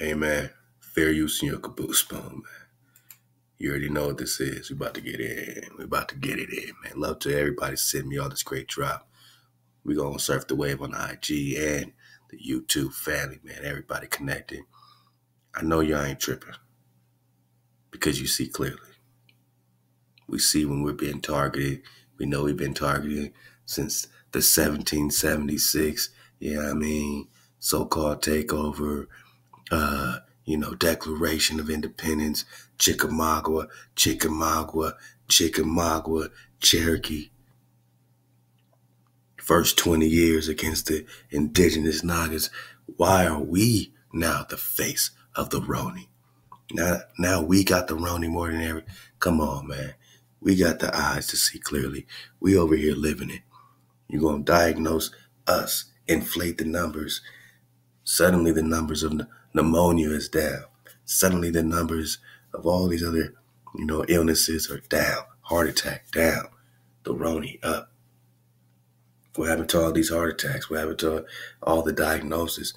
Hey man, fair use in your caboose spoon, man. You already know what this is. We about to get in. We about to get it in, man. Love to everybody sending me all this great drop. We gonna surf the wave on the IG and the YouTube family, man. Everybody connected. I know y'all ain't tripping because you see clearly. We see when we're being targeted. We know we've been targeted since the 1776. So-called takeover. Declaration of Independence, Chickamauga, Cherokee. First 20 years against the indigenous Nagas. Why are we now the face of the Roni? Now we got the Roni more than ever. Come on, man. We got the eyes to see clearly. We over here living it. You're going to diagnose us, inflate the numbers. Suddenly the numbers of pneumonia is down. Suddenly the numbers of all these other, illnesses are down. Heart attack down. The Roni up. What happened to all these heart attacks? What happened to all the diagnosis?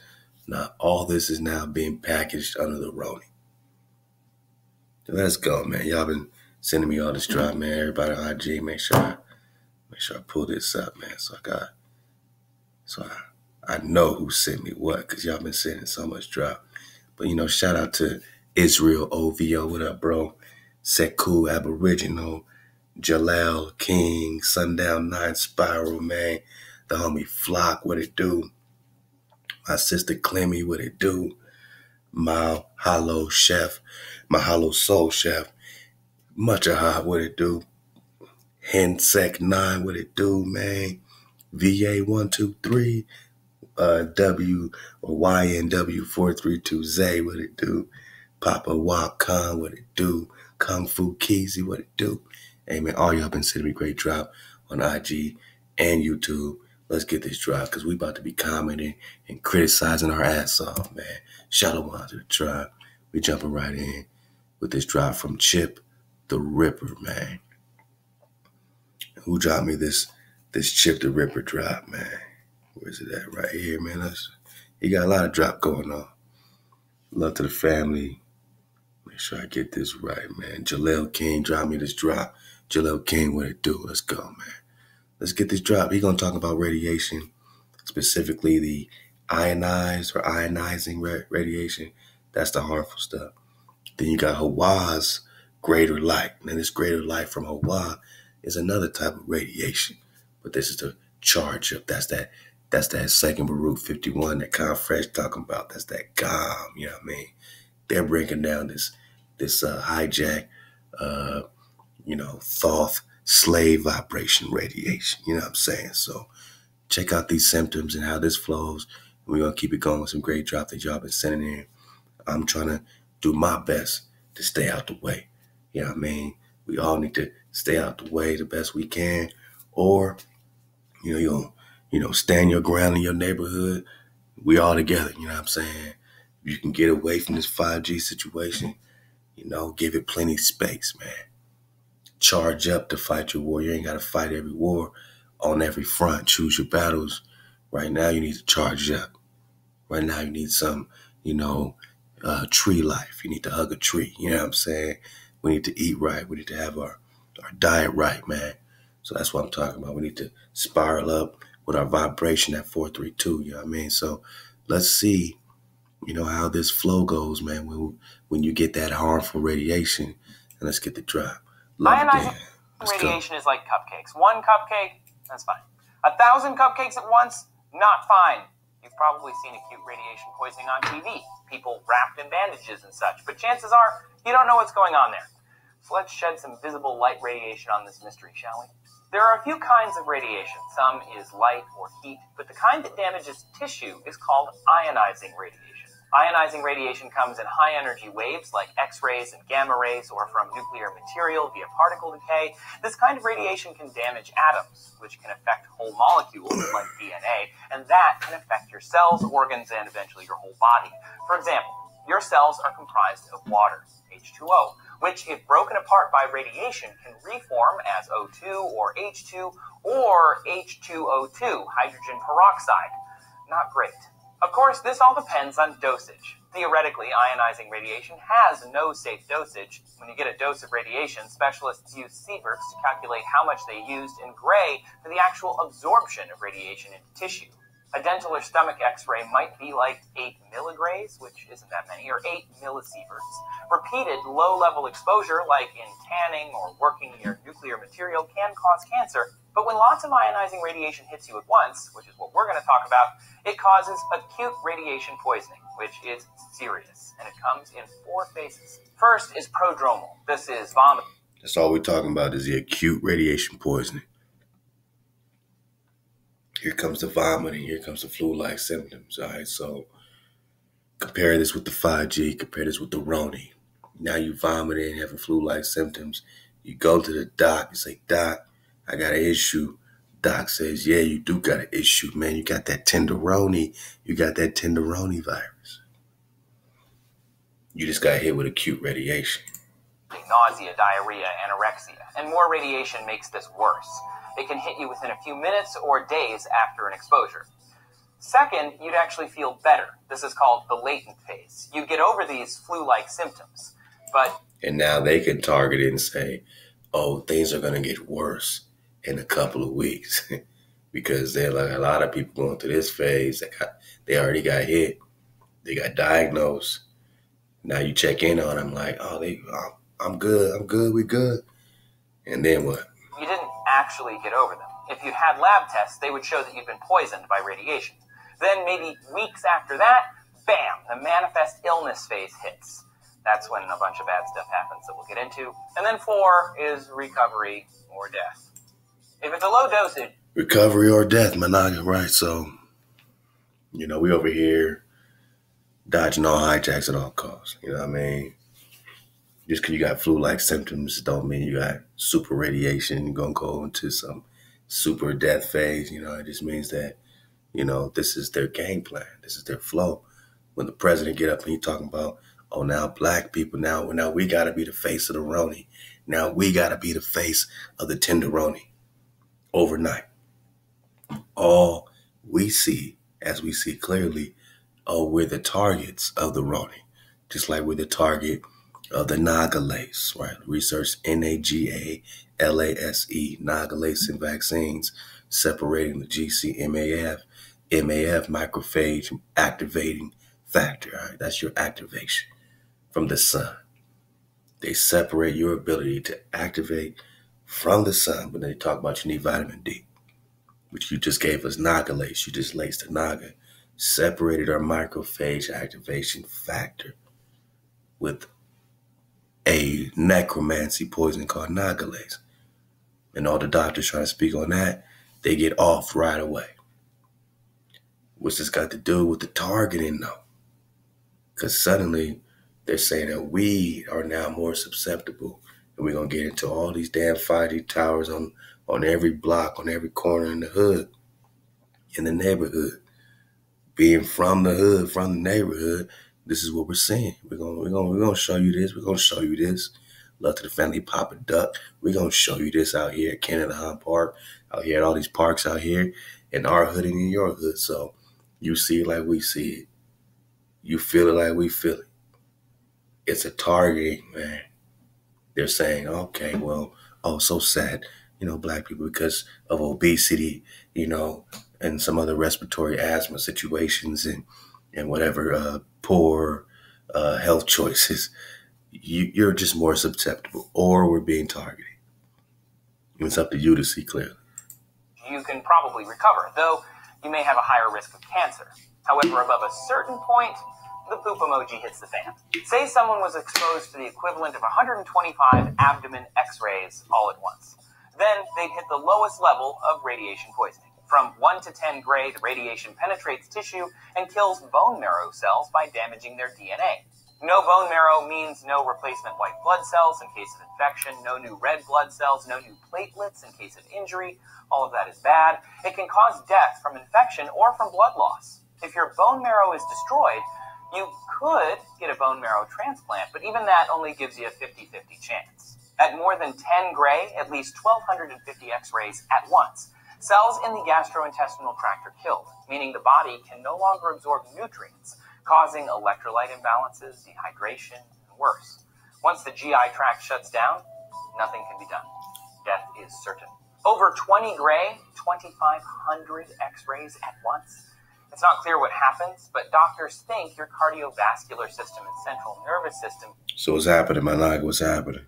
Now, all this is now being packaged under the Roni. Let's go, man. Y'all been sending me all this drop, man. Everybody on IG, make sure I pull this up, man. I know who sent me what, because y'all been sending so much drop. But, shout out to Israel OVO. What up, bro? Sekou Aboriginal, Jalel King, Sundown 9 Spiral, man. The homie Flock, what it do? My sister Clemmy, what it do? Mahalo Soul Chef. Much Ahab, what it do? Hensec 9, what it do, man? VA 123. W or YNW 432Z, what it do? Papa Wap Khan, what it do? Kung Fu Keezy, what it do? Hey man, all y'all been sending me great drop on IG and YouTube. Let's get this drop because we about to be commenting and criticizing our ass off, man. Shalom to the tribe. We jumping right in with this drop from Chip the Ripper, man. Who dropped me this Chip the Ripper drop, man? Where's it at? Right here, man. He got a lot of drop going on. Love to the family. Make sure I get this right, man. Jaleel King dropped me this drop. Jaleel King, what it do? Let's go, man. Let's get this drop. He's going to talk about radiation, specifically the ionized or ionizing radiation. That's the harmful stuff. Then you got Hawa's greater light. And this greater light from Hawa is another type of radiation. But this is the charge up. That's that second Baruch 51 that Khan Fresh talking about. That's that GOM, you know what I mean? They're breaking down this hijack, Thoth slave vibration radiation, you know what I'm saying? So check out these symptoms and how this flows. We're going to keep it going with some great drop that y'all been sending in. I'm trying to do my best to stay out the way. You know what I mean? We all need to stay out the way the best we can. Or, stand your ground in your neighborhood. We all together, you know what I'm saying? You can get away from this 5G situation, give it plenty space, man. Charge up to fight your war. You ain't got to fight every war on every front. Choose your battles. Right now, you need to charge up. Right now, you need some, tree life. You need to hug a tree, you know what I'm saying? We need to eat right. We need to have our diet right, man. So that's what I'm talking about. We need to spiral up with our vibration at 432, you know what I mean? So let's see, how this flow goes, man, when you get that harmful radiation. And let's get the drop. Ionizing radiation is like cupcakes. One cupcake, that's fine. 1,000 cupcakes at once, not fine. You've probably seen acute radiation poisoning on TV, people wrapped in bandages and such, but chances are you don't know what's going on there. So let's shed some visible light radiation on this mystery, shall we? There are a few kinds of radiation. Some is light or heat, but the kind that damages tissue is called ionizing radiation. Ionizing radiation comes in high-energy waves like X-rays and gamma rays or from nuclear material via particle decay. This kind of radiation can damage atoms, which can affect whole molecules like DNA, and that can affect your cells, organs, and eventually your whole body. For example, your cells are comprised of water, H2O, which, if broken apart by radiation, can reform as O2 or H2 or H2O2, hydrogen peroxide. Not great. Of course, this all depends on dosage. Theoretically, ionizing radiation has no safe dosage. When you get a dose of radiation, specialists use sieverts to calculate how much they used in gray for the actual absorption of radiation into tissue. A dental or stomach x-ray might be like 8 milligrays, which isn't that many, or 8 millisieverts. Repeated low-level exposure, like in tanning or working near nuclear material, can cause cancer. But when lots of ionizing radiation hits you at once, which is what we're going to talk about, it causes acute radiation poisoning, which is serious, and it comes in 4 phases. First is prodromal. This is vomit. That's all we're talking about is the acute radiation poisoning. Here comes the vomiting. Here comes the flu-like symptoms. All right, so compare this with the 5G. Compare this with the RONI. Now you vomiting, having flu-like symptoms. You go to the doc. You say, Doc, I got an issue. Doc says, yeah, you do got an issue, man. You got that TenderRONI. You got that TenderRONI virus. You just got hit with acute radiation. Nausea, diarrhea, anorexia. And more radiation makes this worse. It can hit you within a few minutes or days after an exposure. Second, you'd actually feel better. This is called the latent phase. You get over these flu-like symptoms, and now they can target it and say, oh, things are going to get worse in a couple of weeks because they're like a lot of people going through this phase. They already got hit. They got diagnosed. Now you check in on them like, I'm good, we good. And then what? You didn't actually get over them. If you had lab tests, they would show that you'd been poisoned by radiation. Then maybe weeks after that, bam, the manifest illness phase hits. That's when a bunch of bad stuff happens that we'll get into. And then 4 is recovery or death. If it's a low dosage... Recovery or death, Menasseh, right? So, we over here dodging all hijacks at all costs. You know what I mean? Just because you got flu-like symptoms don't mean you got super radiation. You're going to go into some super death phase. It just means that, this is their game plan. This is their flow. When the president get up and he talking about, oh, now black people, now we got to be the face of the RONI. Now we got to be the face of the TenderRONI overnight. All we see, as we see clearly, we're the targets of the RONI, just like we're the target of the Nagalase, right? Research Nagalase, Nagalase in vaccines, separating the GC-MAF macrophage activating factor. All right? That's your activation from the sun. They separate your ability to activate from the sun, but they talk about you need vitamin D, which you just gave us Nagalase. You just laced the Naga, separated our macrophage activation factor with a necromancy poison called Nagalase. And all the doctors trying to speak on that, they get off right away. What's this got to do with the targeting, though? Because suddenly they're saying that we are now more susceptible, and we're going to get into all these damn 5G towers on every block, on every corner in the hood, in the neighborhood. Being from the hood, from the neighborhood, this is what we're seeing. We're gonna show you this. We're gonna show you this. Love to the family, Papa Duck. We're gonna show you this out here at Canada Park, out here at all these parks out here in our hood and in your hood. So you see it like we see it. You feel it like we feel it. It's a targeting, man. They're saying, okay, well, so sad, black people because of obesity, and some other respiratory asthma situations and whatever poor health choices, you're just more susceptible, or we're being targeted. It's up to you to see clearly. You can probably recover, though you may have a higher risk of cancer. However, above a certain point, the poop emoji hits the fan. Say someone was exposed to the equivalent of 125 abdomen x-rays all at once. Then they'd hit the lowest level of radiation poisoning. From 1 to 10 gray, the radiation penetrates tissue and kills bone marrow cells by damaging their DNA. No bone marrow means no replacement white blood cells in case of infection, no new red blood cells, no new platelets in case of injury. All of that is bad. It can cause death from infection or from blood loss. If your bone marrow is destroyed, you could get a bone marrow transplant, but even that only gives you a 50-50 chance. At more than 10 gray, at least 1,250 x-rays at once, cells in the gastrointestinal tract are killed, meaning the body can no longer absorb nutrients, causing electrolyte imbalances, dehydration, and worse. Once the GI tract shuts down, nothing can be done. Death is certain. Over 20 gray, 2,500 x-rays at once. It's not clear what happens, but doctors think your cardiovascular system and central nervous system... So what's happening, my nigga? What's happening?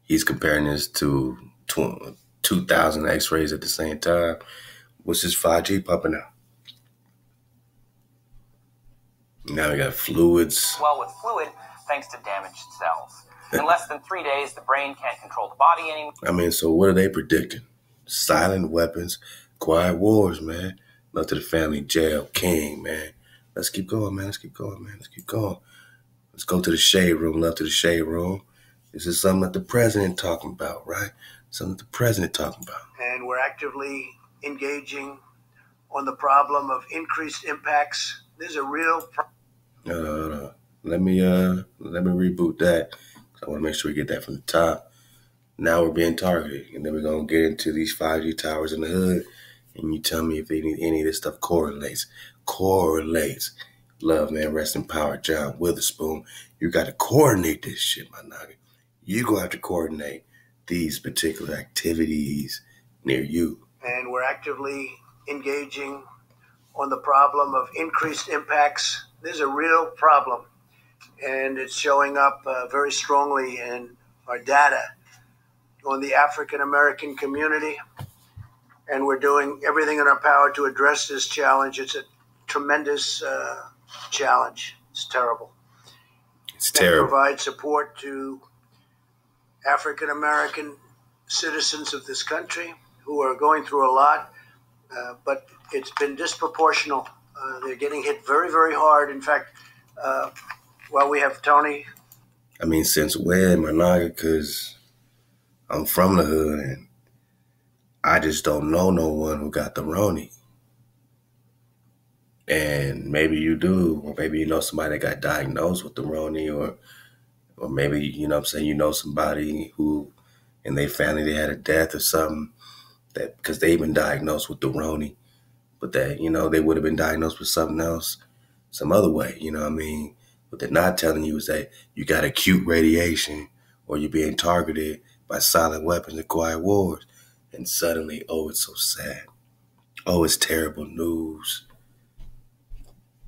He's comparing this to 2,000 x-rays at the same time. What's this 5G pumping out? Now we got fluids. Well, with fluid, thanks to damaged cells. In less than 3 days, the brain can't control the body anymore. I mean, so what are they predicting? Silent weapons, quiet wars, man. Love to the family, jail, king, man. Let's keep going, man. Let's keep going, man. Let's keep going. Let's go to the shade room. Love to the shade room. This is something that the president talking about, right? Something that the president talking about. And we're actively engaging on the problem of increased impacts. There's a real problem. Let me reboot that. I want to make sure we get that from the top. Now we're being targeted, and then we're gonna get into these 5G towers in the hood, and you tell me if any of this stuff correlates. Love, man. Rest in power, John Witherspoon. You got to coordinate this shit, my nigga. You gonna have to coordinate these particular activities near you. And we're actively engaging on the problem of increased impacts. There's a real problem, and it's showing up very strongly in our data on the African American community. And we're doing everything in our power to address this challenge. It's a tremendous challenge. It's terrible. It's terrible. And provide support to African American citizens of this country who are going through a lot, but it's been disproportional. They're getting hit very, very hard. In fact, we have Tony. I mean, since when, my nigga? Because I'm from the hood, and I just don't know no one who got the Roni. And maybe you do, or maybe you know somebody that got diagnosed with the Roni, or maybe, you know what I'm saying, you know somebody who in their family they had a death or something, that because they've been diagnosed with the Roni, but that, you know, they would have been diagnosed with something else some other way, you know what I mean? What they're not telling you is that you got acute radiation, or you're being targeted by silent weapons and quiet wars. And suddenly, oh, it's so sad. Oh, it's terrible news.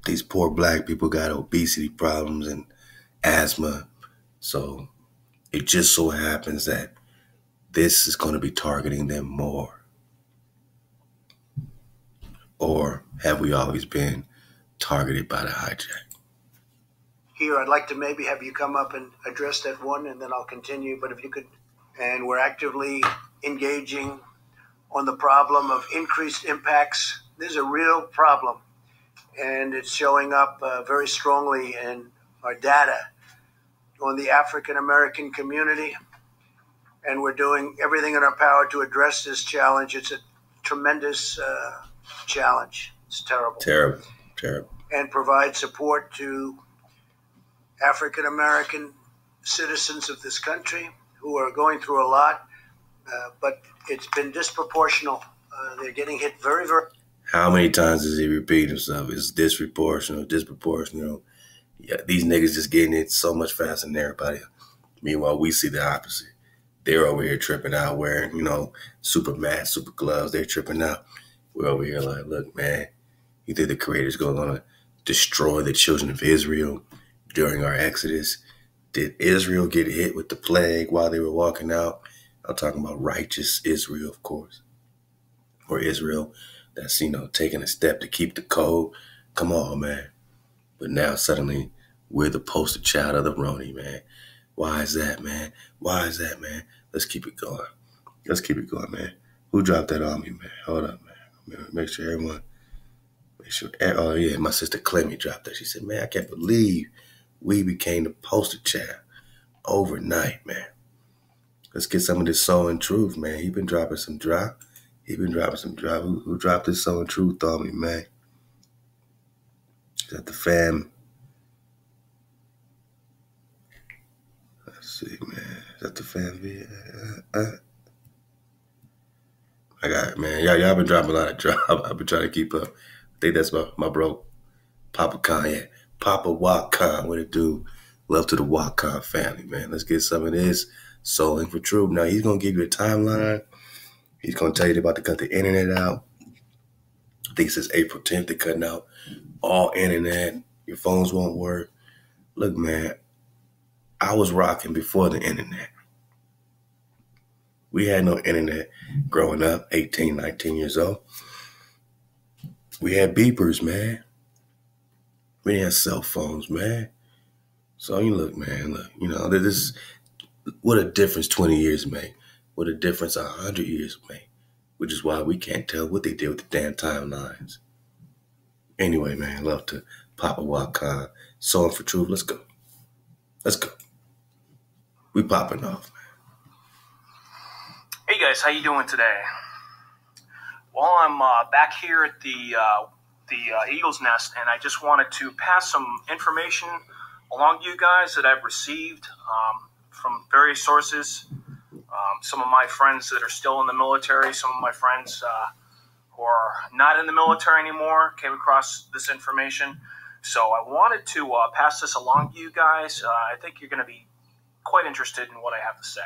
These poor black people got obesity problems and asthma. So it just so happens that this is going to be targeting them more. Or have we always been targeted by the hijack? Here, I'd like to maybe have you come up and address that one, and then I'll continue. But if you could, and we're actively engaging on the problem of increased impacts. There's a real problem, and it's showing up very strongly in our data on the African American community. And we're doing everything in our power to address this challenge. It's a tremendous challenge. It's terrible. Terrible. And provide support to African American citizens of this country who are going through a lot, but it's been disproportional. They're getting hit very, very... How many times does he repeat himself? It's disproportional. Yeah, these niggas just getting it so much faster than everybody. Meanwhile, we see the opposite. They're over here tripping out, wearing, you know, super masks, super gloves. They're tripping out. We're over here like, look, man, you think the Creator's going to destroy the children of Israel during our Exodus? Did Israel get hit with the plague while they were walking out? I'm talking about righteous Israel, of course. Or Israel that's, you know, taking a step to keep the code. Come on, man. But now suddenly we're the poster child of the Roni, man. Why is that, man? Let's keep it going. Man. Who dropped that on me, man? Hold up, man. Make sure. Oh, yeah, my sister Clemmy dropped that. She said, man, I can't believe we became the poster child overnight, man. Let's get some of this soul and truth, man. He been dropping some drop. Who dropped this soul and truth on me, man? Is that the fam? Let's see, man. Is that the fam? I got it, man. Y'all been dropping a lot of drop. I've been trying to keep up. I think that's my bro. Papa Khan, yeah. Papa Walk Khan, what it do? Love to the Walk Khan family, man. Let's get some of this Souling for Truth. Now, he's going to give you a timeline. He's going to tell you about to cut the internet out. I think it says April 10th, they're cutting out all internet. Your phones won't work. Look, man, I was rocking before the internet. We had no internet growing up, 18, 19 years old. We had beepers, man. We didn't have cell phones, man. So you look, man, this what a difference 20 years make. What a difference 100 years make. Which is why we can't tell what they did with the damn timelines. Anyway, man, love to Papa Waka, Souling for Truth. Let's go. Let's go. We popping off, man. Hey guys, how you doing today? Well, I'm back here at the Eagle's Nest, and I just wanted to pass some information along to you guys that I've received from various sources. Some of my friends that are still in the military, some of my friends who are not in the military anymore came across this information. So I wanted to pass this along to you guys. I think you're going to be quite interested in what I have to say.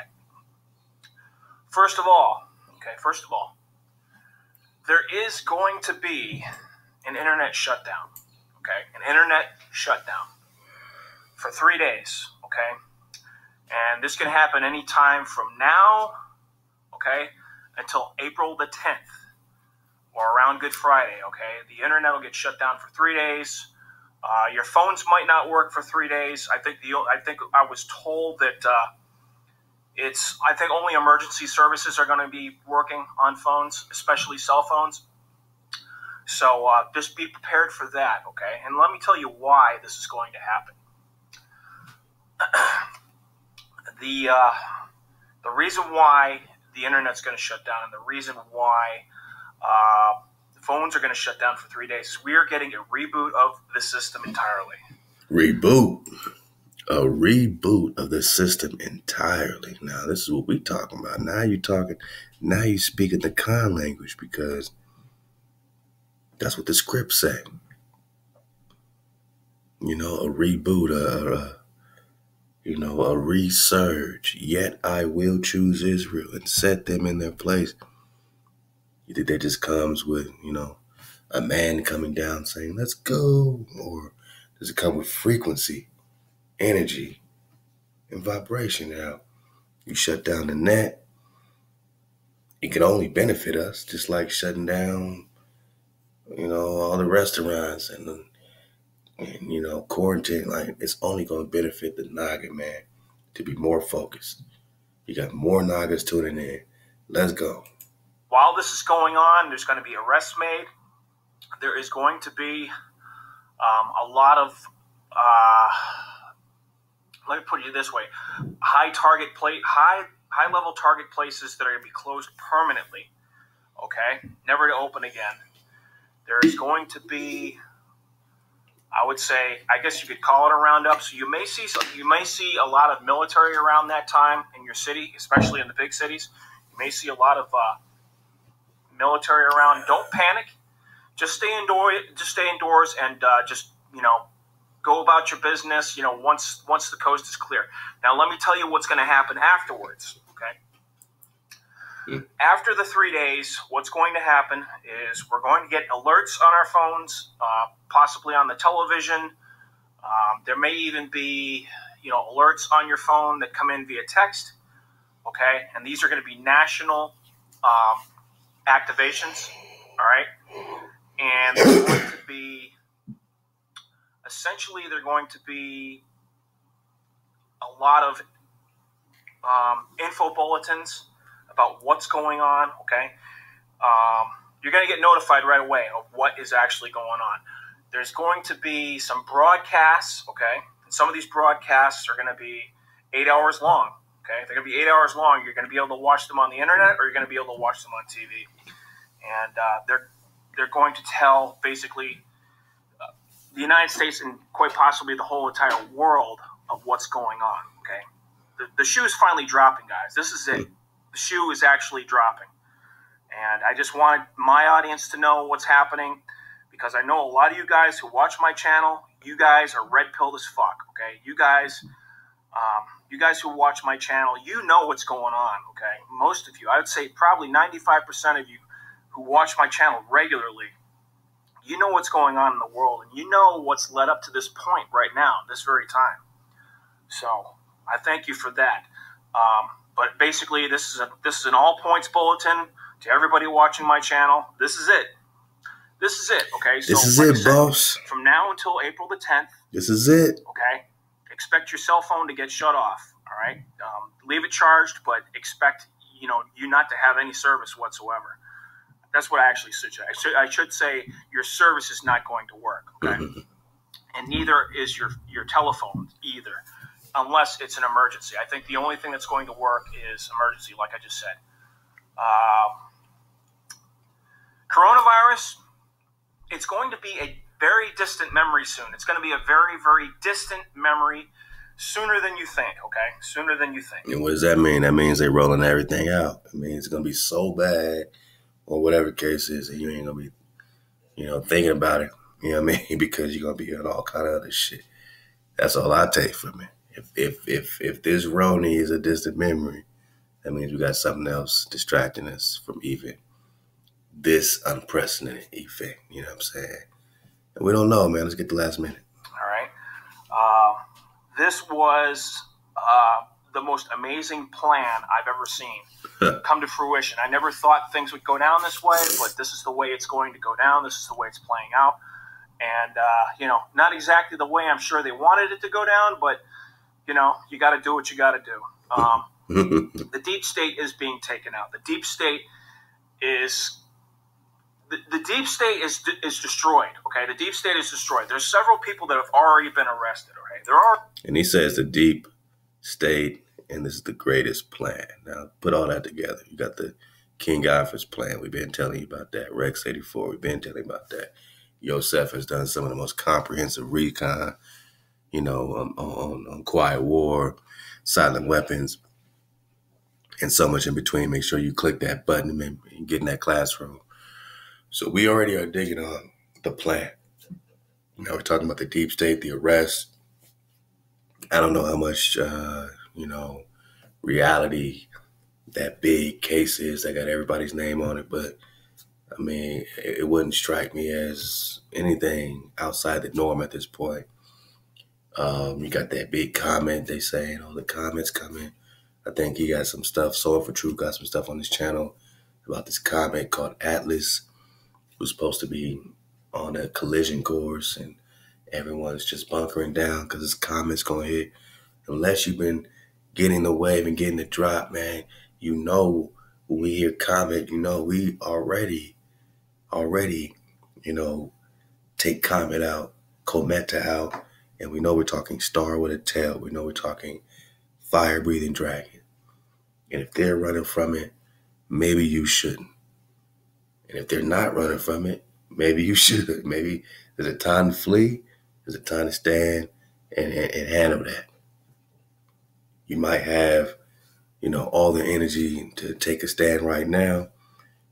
First of all, there is going to be an internet shutdown, an internet shutdown for 3 days, And this can happen anytime from now, until April the 10th or around Good Friday, The internet will get shut down for 3 days. Your phones might not work for 3 days. I think I was told that I think only emergency services are going to be working on phones, especially cell phones. So just be prepared for that, And let me tell you why this is going to happen. The reason why the internet's going to shut down and the reason why phones are going to shut down for 3 days is we are getting a reboot of the system entirely. Reboot. A reboot of the system entirely. Now, this is what we're talking about. Now you're speaking the Khan language because that's what the script say. A reboot, a resurge. Yet I will choose Israel and set them in their place. You think that just comes with, a man coming down saying, let's go? Or does it come with frequency, energy, and vibration? Now, you shut down the net, it can only benefit us, just like shutting down, all the restaurants and quarantine. Like, it's only going to benefit the Naga, man, to be more focused. You got more Nagas tuning in. Let's go. While this is going on, there's going to be arrests made. There is going to be a lot of, let me put it this way, high level target places that are going to be closed permanently. Never to open again. There is going to be, I would say, I guess you could call it a roundup. So you may see a lot of military around that time in your city, especially in the big cities. You may see a lot of military around. Don't panic. Just stay indoors and just go about your business. Once the coast is clear. Now let me tell you what's going to happen afterwards. After the 3 days, what's going to happen is we're going to get alerts on our phones, possibly on the television. There may even be, alerts on your phone that come in via text. And these are going to be national activations. All right. And they're going to be, essentially, they're going to be a lot of info bulletins about what's going on, You're going to get notified right away of what is actually going on. There's going to be some broadcasts, And some of these broadcasts are going to be 8 hours long, If they're going to be 8 hours long, you're going to be able to watch them on the internet or you're going to be able to watch them on TV. And they're going to tell, basically, the United States and quite possibly the whole entire world of what's going on, The shoe is finally dropping, guys. This is it. The shoe is actually dropping. And I just wanted my audience to know what's happening because I know a lot of you guys who watch my channel, you guys are red-pilled as fuck, okay? You guys who watch my channel, you know what's going on, okay? Most of you, I would say probably 95% of you who watch my channel regularly, you know what's going on in the world, and you know what's led up to this point right now, this very time. So I thank you for that. But basically, this is an all-points bulletin to everybody watching my channel. This is it. This is it, okay? So, this is it, boss. From now until April the 10th. This is it. Okay? Expect your cell phone to get shut off, all right? Leave it charged, but expect, you not to have any service whatsoever. That's what I actually suggest. I should say your service is not going to work, okay? And neither is your telephone either, unless it's an emergency. I think the only thing that's going to work is emergency, like I just said. Coronavirus, it's going to be a very distant memory soon. It's going to be a very, very distant memory sooner than you think, okay? Sooner than you think. And what does that mean? That means they're rolling everything out. It means it's going to be so bad, or whatever the case is, that you ain't going to be, thinking about it, you know what I mean? Because you're going to be hearing all kind of other shit. That's all I take from it. If this Roni is a distant memory, that means we got something else distracting us from even this unprecedented effect. You know what I'm saying? And we don't know, man. Let's get the last minute. All right. This was the most amazing plan I've ever seen come to fruition. I never thought things would go down this way, but this is the way it's going to go down. This is the way it's playing out. And, not exactly the way I'm sure they wanted it to go down, but, you got to do what you got to do. The deep state is being taken out. The deep state is destroyed. Okay, the deep state is destroyed. There's several people that have already been arrested. Okay, and he says the deep state, and this is the greatest plan. Now put all that together. You got the King Alfred's plan. We've been telling you about that. Rex 84. We've been telling you about that. Yosef has done some of the most comprehensive recon, on quiet war, silent weapons, and so much in between. Make sure you click that button and get in that classroom. So we already are digging on the plan. Now we're talking about the deep state, the arrest. I don't know how much, reality that big case is that got everybody's name on it, but I mean, it wouldn't strike me as anything outside the norm at this point. You got that big comment they saying, the comments coming. I think he got some stuff. Soul for Truth got some stuff on his channel about this comment called Atlas, who's supposed to be on a collision course, and everyone's just bunkering down because this comment's going to hit. Unless you've been getting the wave and getting the drop, man, when we hear comment, we already, take comment out, Cometa out, and we know we're talking star with a tail. We know we're talking fire-breathing dragon. And if they're running from it, maybe you shouldn't. And if they're not running from it, maybe you should. Maybe there's a time to flee. There's a time to stand and handle that. You might have, all the energy to take a stand right now.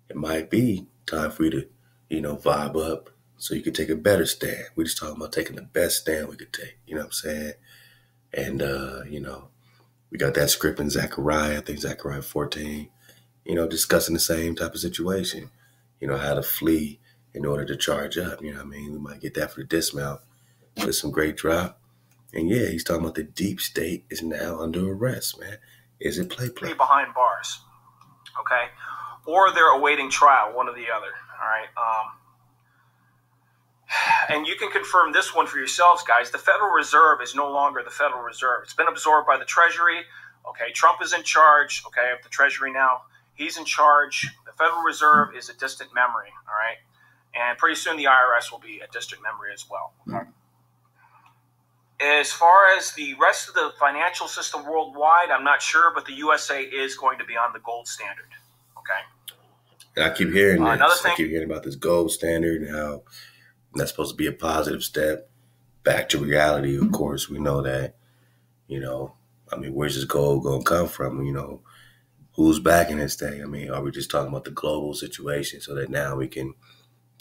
It might be time for you to, vibe up so you can take a better stand. We're just talking about taking the best stand we could take. You know what I'm saying? And, we got that script in Zechariah, I think Zechariah 14, discussing the same type of situation. How to flee in order to charge up. You know what I mean? We might get that for the dismount with some great drop. And yeah, he's talking about the deep state is now under arrest, man. Is it play? Behind bars, okay? Or they're awaiting trial, one or the other, all right? And you can confirm this one for yourselves, guys. The Federal Reserve is no longer the Federal Reserve. It's been absorbed by the Treasury, okay? Trump is in charge, okay, of the Treasury now. He's in charge. The Federal Reserve is a distant memory, all right? And pretty soon the IRS will be a distant memory as well. Okay? As far as the rest of the financial system worldwide, I'm not sure, but the USA is going to be on the gold standard, okay? And I keep hearing that. I keep hearing about this gold standard and how that's supposed to be a positive step back to reality. Of course, we know that, where's this gold going to come from? Who's backing this thing? Are we just talking about the global situation so that now we can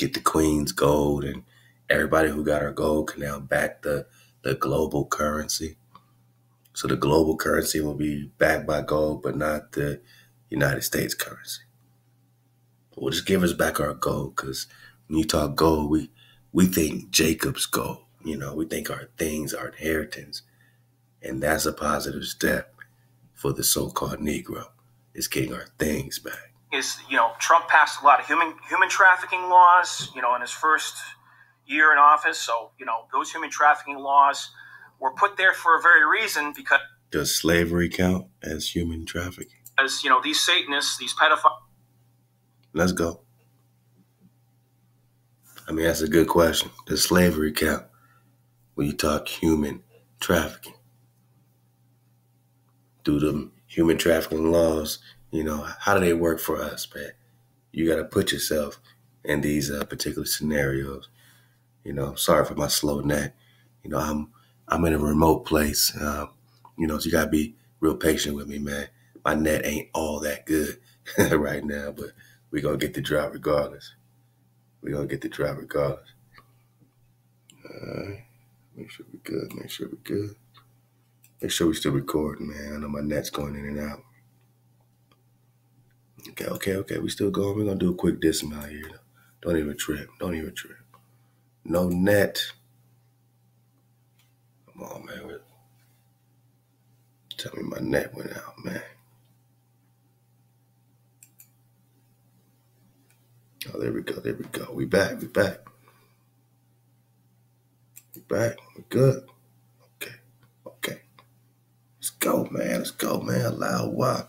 get the Queen's gold, and everybody who got our gold can now back the global currency. So the global currency will be backed by gold, but not the United States currency. Well, just give us back our gold, because when you talk gold, we think Jacob's gold. You know, we think our things, our inheritance, and that's a positive step for the so-called Negro, is getting our things back. Trump passed a lot of human trafficking laws, in his first year in office. So, those human trafficking laws were put there for a very reason, because... Does slavery count as human trafficking? As, these Satanists, these pedophiles... Let's go. I mean, that's a good question. Does slavery count when you talk human trafficking? Do the human trafficking laws, how do they work for us, man? You got to put yourself in these particular scenarios. Sorry for my slow neck. I'm in a remote place. So you got to be real patient with me, man. My net ain't all that good right now, but we're going to get the drop regardless. All right. Make sure we're good. Make sure we're still recording, man. I know my net's going in and out. Okay. We still going. We're going to do a quick dismount here. Don't even trip. No net. Come on, man. Tell me my net went out, man. Oh, there we go. We back. We're good. Okay. Let's go, man. Loud wow.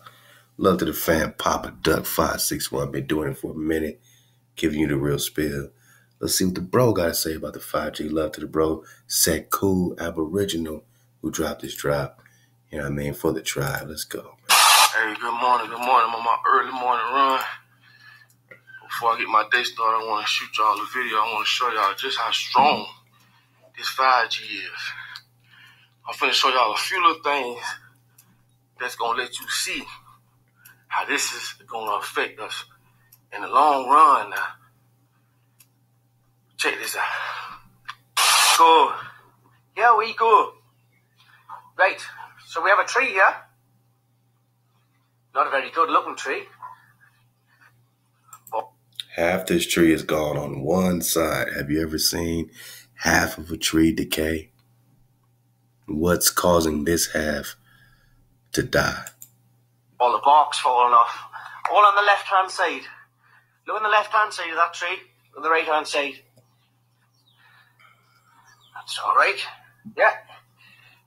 Love to the fan, Papa Duck 561. Been doing it for a minute, giving you the real spill. Let's see what the bro got to say about the 5G. Love to the bro, Set Cool Aboriginal, who dropped this drop. For the tribe. Let's go, man. Hey, good morning. I'm on my early morning run. Before I get my day started, I want to shoot y'all a video. I want to show y'all just how strong this 5G is. I'm finna show y'all a few little things that's gonna let you see how this is gonna affect us in the long run now. Check this out. Cool. Yeah, we go. Right, so we have a tree here. Not a very good looking tree. Half this tree is gone on one side. Have you ever seen half of a tree decay? What's causing this half to die? All the bark's falling off. All on the left-hand side. Look on the left-hand side of that tree. On the right-hand side. That's all right. Yeah.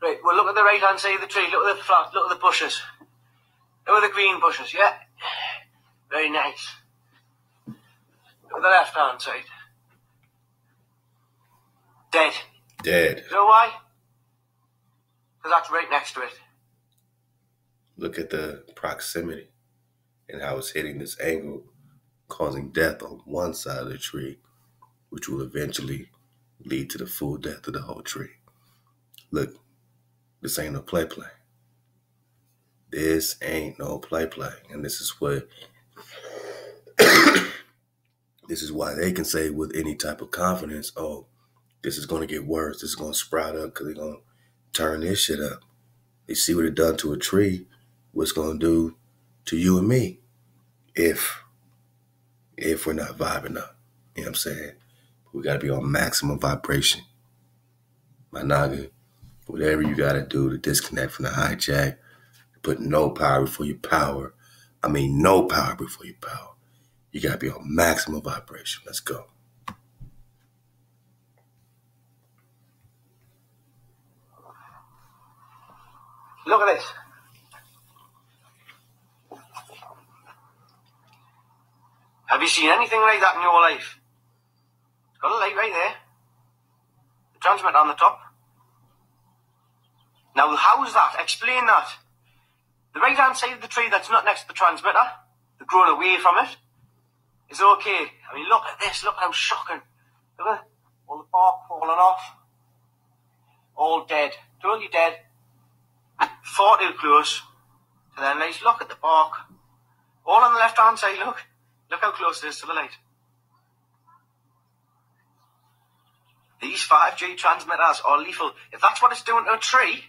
Right, well, look at the right-hand side of the tree. Look at the flat. Look at the bushes. Look at the green bushes, yeah? Very nice. Look at the left-hand side. Dead. You know why? Because that's right next to it. Look at the proximity and how it's hitting this angle, causing death on one side of the tree, which will eventually lead to the full death of the whole tree. Look, this ain't no play. This ain't no play. And this is what... This is why they can say with any type of confidence, oh, this is going to get worse. This is going to sprout up because they're going to turn this shit up. They see what it done to a tree, what's going to do to you and me if we're not vibing up. You know what I'm saying? We got to be on maximum vibration. My naga, whatever you got to do to disconnect from the hijack, put no power before your power. I mean, no power before your power. You got to be on maximum vibration. Let's go. Look at this. Have you seen anything like that in your life? It's got a light right there. The transmitter on the top. Now, how is that? Explain that. The right-hand side of the tree that's not next to the transmitter, the growing away from it, is okay. I mean, look at this. Look how shocking. Look at all the bark falling off. All dead. Totally dead. Far too close to their light. Look at the bark. All on the left-hand side, look. Look how close it is to the light. These 5G transmitters are lethal. If that's what it's doing to a tree,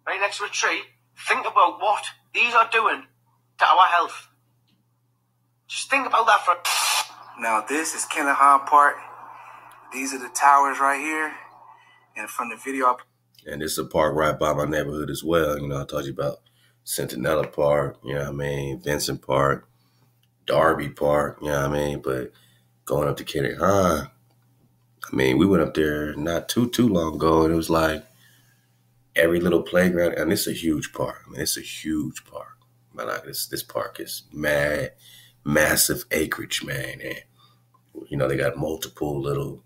right next to a tree, think about what these are doing to our health. Just think about that for... Now this is Kandahar Park. These are the towers right here. And from the video... And it's a park right by my neighborhood as well. You know, I told you about Centinela Park, you know what I mean? Vincent Park, Darby Park, you know what I mean? But going up to Kandahar, I mean, we went up there not too long ago, and it was like every little playground, and it's a huge park. I mean, it's a huge park. Man, like this park is massive acreage, man. And, you know, they got multiple little,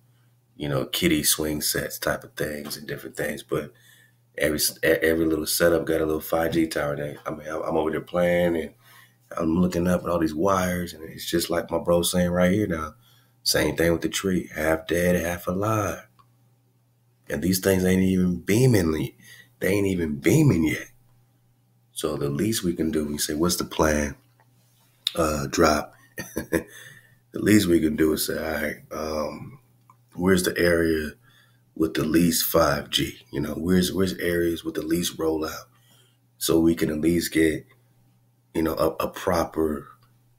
you know, kiddie swing sets type of things and different things. But every little setup got a little 5G tower there. I mean, I'm over there playing, and I'm looking up at all these wires, and it's just like my bro saying right here now. Same thing with the tree, half dead, half alive. And these things ain't even beaming. They ain't even beaming yet. So the least we can do, we say, what's the plan? Drop. The least we can do is say, all right, where's the area with the least 5G? You know, where's areas with the least rollout? So we can at least get, you know, a proper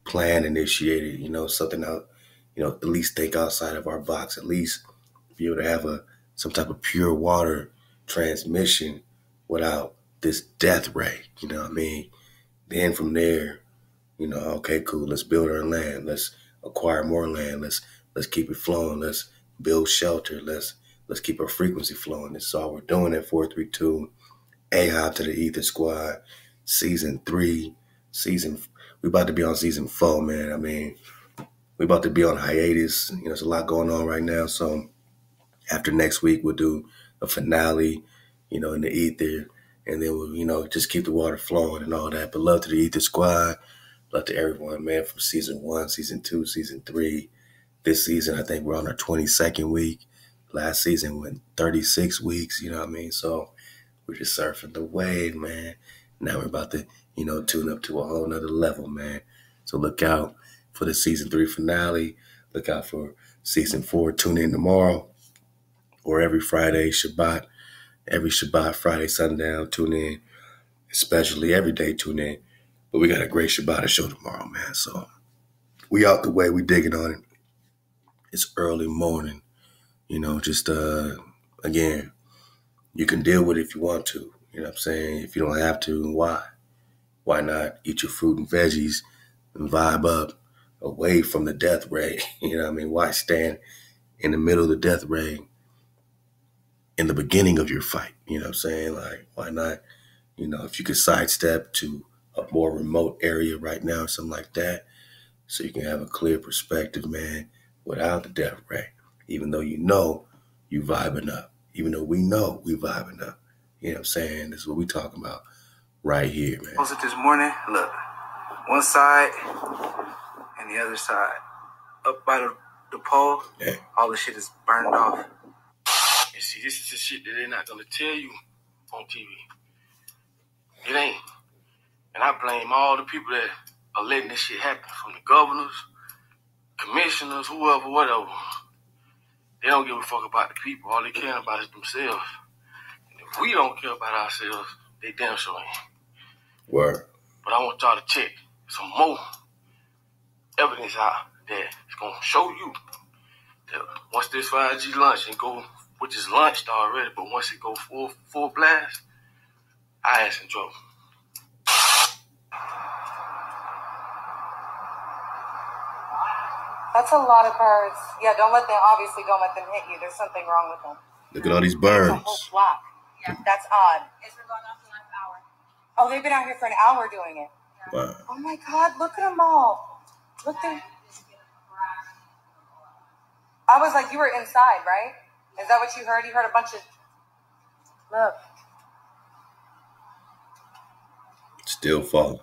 plan initiated, you know, something out, you know, at least think outside of our box, at least be able to have some type of pure water transmission without this death ray, you know what I mean? Then from there, you know, okay, cool, let's build our land, let's acquire more land, let's keep it flowing, let's build shelter, let's keep our frequency flowing. That's all we're doing at 432. Ahab to the Ether Squad, season 3, we about to be on season 4, man. I mean, we about to be on hiatus. You know, there's a lot going on right now. So after next week, we'll do a finale, you know, in the ether. And then we'll, you know, just keep the water flowing and all that. But love to the Ether Squad. Love to everyone, man, from season 1, season 2, season 3. This season, I think we're on our 22nd week. Last season went 36 weeks, you know what I mean? So we're just surfing the wave, man. Now we're about to, you know, tune up to a whole nother level, man. So look out for the season 3 finale. Look out for season 4. Tune in tomorrow or every Friday, Shabbat. Every Shabbat, Friday, sundown, tune in. Especially every day, tune in. But we got a great Shabbat show tomorrow, man. So we out the way. We digging on it. It's early morning. You know, just, again, you can deal with it if you want to. You know what I'm saying? If you don't have to, why? Why not eat your fruit and veggies and vibe up away from the death ray? You know what I mean? Why stand in the middle of the death ray in the beginning of your fight? You know what I'm saying? Like, why not, you know, if you could sidestep to a more remote area right now or something like that, so you can have a clear perspective, man, without the death ray. Even though you know you vibing up. Even though we know we vibing up. You know what I'm saying? This is what we talking about right here, man. Posted this morning, look, one side and the other side. Up by the pole, yeah. All the shit is burned off. And see, this is the shit that they're not going to tell you on TV. It ain't. And I blame all the people that are letting this shit happen, from the governors, commissioners, whoever, whatever. They don't give a fuck about the people. All they care about is themselves. And if we don't care about ourselves, they damn sure ain't. Word. But I want y'all to check some more evidence out that is going to show you that once this 5G launch and go, which is launched already, but once it go full blast, I ass in trouble. That's a lot of birds. Yeah, don't let them hit you. There's something wrong with them. Look at all these birds. It's a whole flock. Yeah. That's odd. It's been going on for the last hour. Oh, they've been out here for an hour doing it. Yeah. Wow. Oh my God, look at them all. Look there. I was like, you were inside, right? Is that what you heard? You heard a bunch of... Look. Still falling.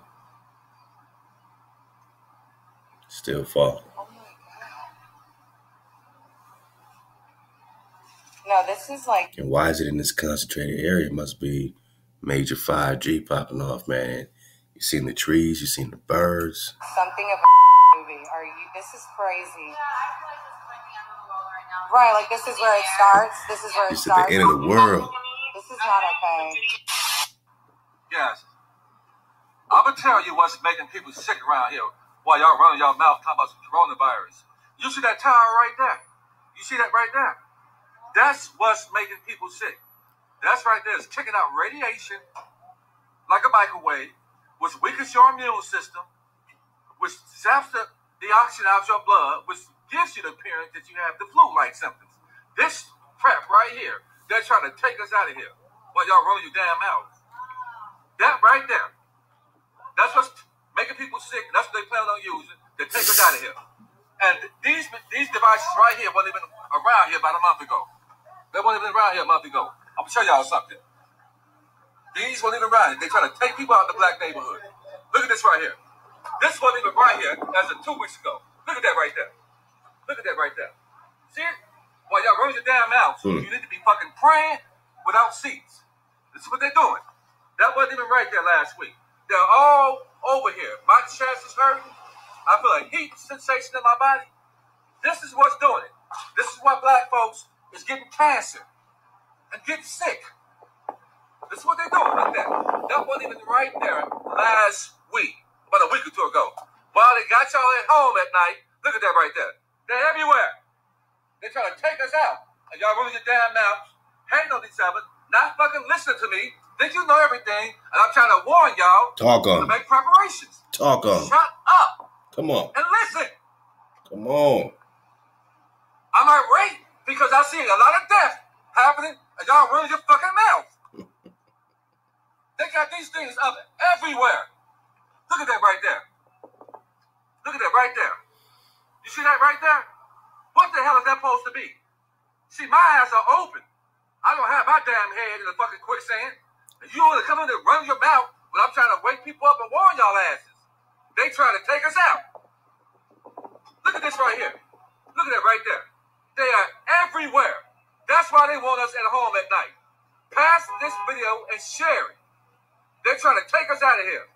Still falling. Oh my God. No, this is like... And why is it in this concentrated area? It must be major 5G popping off, man. You seen the trees, you seen the birds. Something of a movie. This is crazy. Yeah, I feel like this might be end of the world right now. Right, like this is where it starts. This is where it It's starts. at the end of the world. This is not okay. Yes. I'm going to tell you what's making people sick around here while y'all running your mouth talking about some coronavirus. You see that tower right there? You see that right there? That's what's making people sick. That's right there. It's kicking out radiation like a microwave, which weakens your immune system, which zaps the oxygen out of your blood, which gives you the appearance that you have the flu-like symptoms. This crap right here, they're trying to take us out of here while y'all rolling your damn mouths. That right there, that's what's making people sick. That's what they plan on using to take us out of here. And these devices right here weren't even around here about a month ago. They weren't even around here a month ago. I'm going to show y'all something. These weren't even around here. They try to take people out of the black neighborhood. Look at this right here. This wasn't even right here as of 2 weeks ago. Look at that right there. Look at that right there. See it? While y'all running your damn mouths, you need to be fucking praying without seats. This is what they're doing. That wasn't even right there last week. They're all over here. My chest is hurting. I feel a heat sensation in my body. This is what's doing it. This is why black folks is getting cancer and getting sick. This is what they're doing like that. That wasn't even right there last week, about a week or two ago. While they got y'all at home at night, look at that right there. They're everywhere. They're trying to take us out. And y'all running your damn mouths, hating on each other, not fucking listening to me. Think you know everything, and I'm trying to warn y'all to make preparations. Talk on. Shut up. Come on. And listen. Come on. I'm irate because I see a lot of death happening, and y'all running your fucking mouth. They got these things up everywhere. Look at that right there. Look at that right there. You see that right there? What the hell is that supposed to be? See, my eyes are open. I don't have my damn head in the fucking quicksand. And you want to come in and run your mouth when I'm trying to wake people up and warn y'all asses. They trying to take us out. Look at this right here. Look at that right there. They are everywhere. That's why they want us at home at night. Pass this video and share it. They're trying to take us out of here.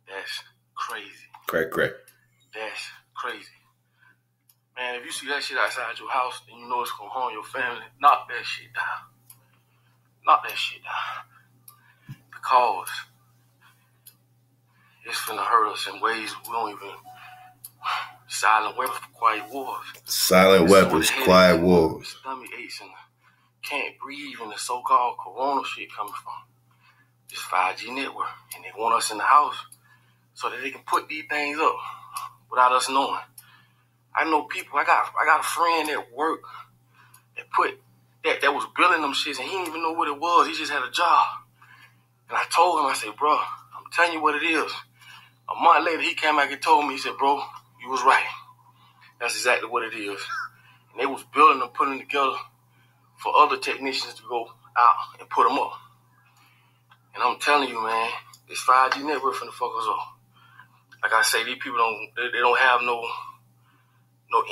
That's crazy. Correct. That's crazy. Man, if you see that shit outside your house, then you know it's going to harm your family. Knock that shit down. Knock that shit down. Because it's finna hurt us in ways we don't even... Silent weapons for quiet wars. Silent weapons, quiet wars. Stomach aches and can't breathe and the so-called corona shit coming from this 5G network. And they want us in the house so that they can put these things up without us knowing. I know people, I got a friend at work that put that was building them shits and he didn't even know what it was. He just had a job. And I told him, I said, bro, I'm telling you what it is. A month later, he came back and told me, he said, bro, you was right. That's exactly what it is. And they was building them, putting them together for other technicians to go out and put them up. And I'm telling you, man, this 5G network finna fuck us up. Like I say, these people don't have no